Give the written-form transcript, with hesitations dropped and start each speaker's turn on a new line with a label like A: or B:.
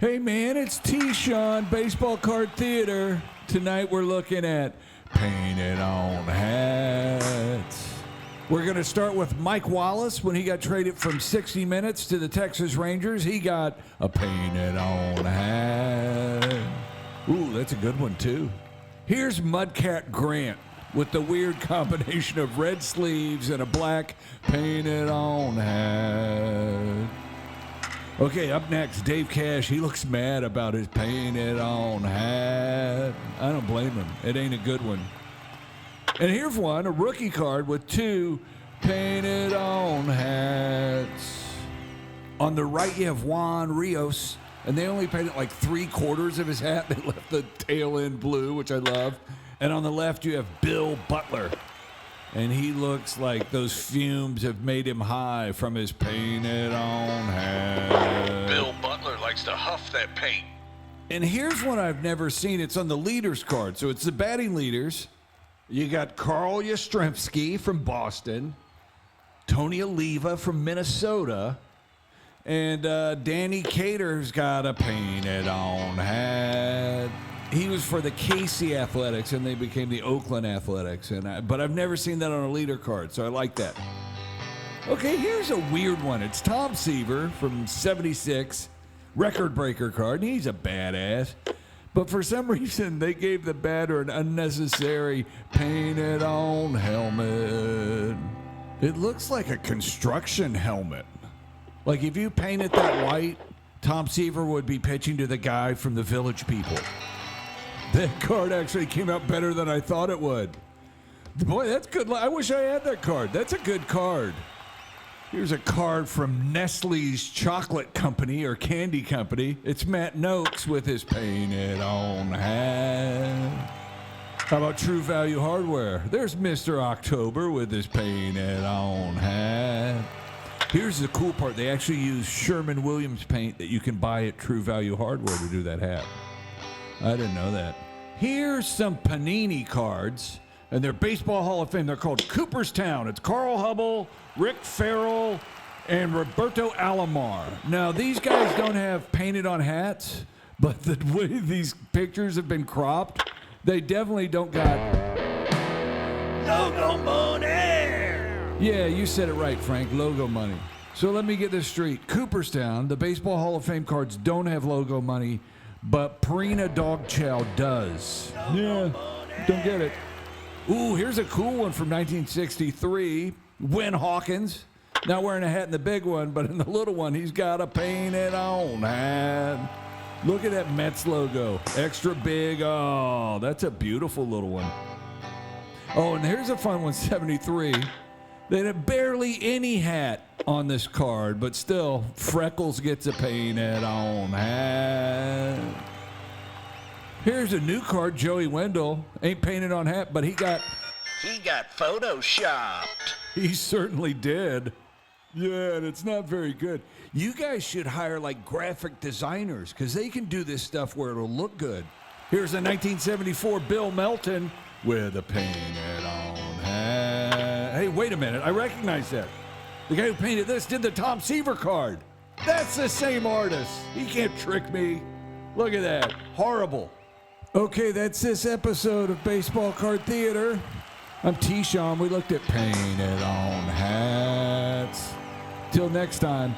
A: Hey man, it's T-Shawn, Baseball Card Theater. Tonight we're looking at painted on hats. We're going to start with Mike Wallace. When he got traded from 60 Minutes to the Texas Rangers, he got a painted on hat. Ooh, that's a good one too. Here's Mudcat Grant with the weird combination of red sleeves and a black painted on hat. Okay, up next, Dave Cash. He looks mad about his painted on hat. I don't blame him. It ain't a good one. And here's one, a rookie card with two painted on hats. On the right, you have Juan Rios, and they only painted like 3/4 of his hat. They left the tail end blue, which I love. And on the left, you have Bill Butler. And he looks like those fumes have made him high from his painted on hat.
B: Bill Butler likes to huff that paint.
A: And here's one I've never seen. It's on the leaders card. So it's the batting leaders. You got Carl Yastrzemski from Boston, Tony Oliva from Minnesota, and Danny Cater's got a painted on hat. He was for the Casey Athletics, and they became the Oakland Athletics. But I've never seen that on a leader card, so I like that. Okay, here's a weird one. It's Tom Seaver from 76, record breaker card, and he's a badass. But for some reason, they gave the batter an unnecessary painted on helmet. It looks like a construction helmet. Like if you painted that white, Tom Seaver would be pitching to the guy from the Village People. That card actually came out better than I thought it would. Boy, that's good. I wish I had that card. That's a good card. Here's a card from Nestle's Chocolate Company or Candy Company. It's Matt Noakes with his painted on hat. How about True Value Hardware? There's Mr. October with his painted on hat. Here's the cool part. They actually use Sherman-Williams paint that you can buy at True Value Hardware to do that hat. I didn't know that. Here's some Panini cards, and they're Baseball Hall of Fame. They're called Cooperstown. It's Carl Hubble, Rick Farrell, and Roberto Alomar. Now, these guys don't have painted on hats, but the way these pictures have been cropped, they definitely don't got logo money. Yeah, you said it right, Frank. Logo money. So let me get this straight. Cooperstown, the Baseball Hall of Fame cards don't have logo money, but Purina Dog Chow does. Yeah, don't get it. Ooh, here's a cool one from 1963. Wynn Hawkins. Not wearing a hat in the big one, but in the little one, he's got a painted on hat. Look at that Mets logo. Extra big. Oh, that's a beautiful little one. Oh, and here's a fun one, 73. They had barely any hat on this card, but still, Freckles gets a painted on hat. Here's a new card, Joey Wendell. Ain't painted on hat, but he got photoshopped. He certainly did. Yeah, and it's not very good. You guys should hire like graphic designers because they can do this stuff where it'll look good. Here's a 1974 Bill Melton with a painted on hat. Hey, wait a minute. I recognize that. The guy who painted this did the Tom Seaver card. That's the same artist. He can't trick me. Look at that. Horrible. Okay, that's this episode of Baseball Card Theater. I'm T-Shawn. We looked at painted on hats. Till next time.